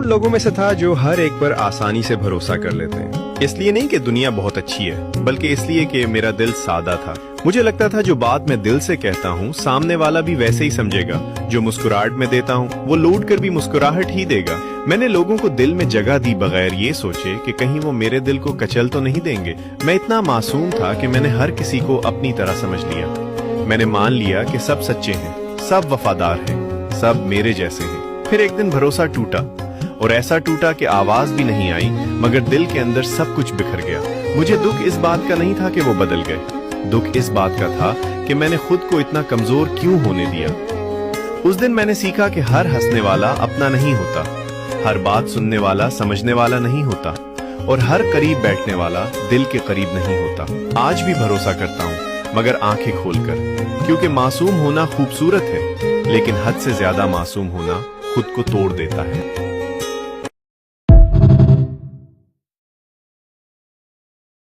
उन लोगों में से था जो हर एक पर आसानी से भरोसा कर लेते हैं। इसलिए नहीं कि दुनिया बहुत अच्छी है, बल्कि इसलिए कि मेरा दिल सादा था। मुझे लगता था जो बात मैं दिल से कहता हूँ सामने वाला भी वैसे ही समझेगा। जो मुस्कुराहट में देता हूँ वो लौट कर भी मुस्कुराहट ही देगा। मैंने लोगों को दिल में जगह दी बगैर ये सोचे कि कहीं वो मेरे दिल को कचल तो नहीं देंगे। मैं इतना मासूम था कि मैंने हर किसी को अपनी तरह समझ लिया। मैंने मान लिया कि सब सच्चे हैं, सब वफादार हैं, सब मेरे जैसे हैं। फिर एक दिन भरोसा टूटा, और ऐसा टूटा कि आवाज भी नहीं आई, मगर दिल के अंदर सब कुछ बिखर गया। मुझे दुख इस बात का नहीं था कि वो बदल गए, दुख इस बात का था कि मैंने खुद को इतना कमजोर क्यों होने दिया। उस दिन मैंने सीखा कि हर हंसने वाला अपना नहीं होता, हर बात सुनने वाला समझने वाला नहीं होता, और हर करीब बैठने वाला दिल के करीब नहीं होता। आज भी भरोसा करता हूँ, मगर आंखें खोलकर, क्योंकि मासूम होना खूबसूरत है, लेकिन हद से ज्यादा मासूम होना खुद को तोड़ देता है।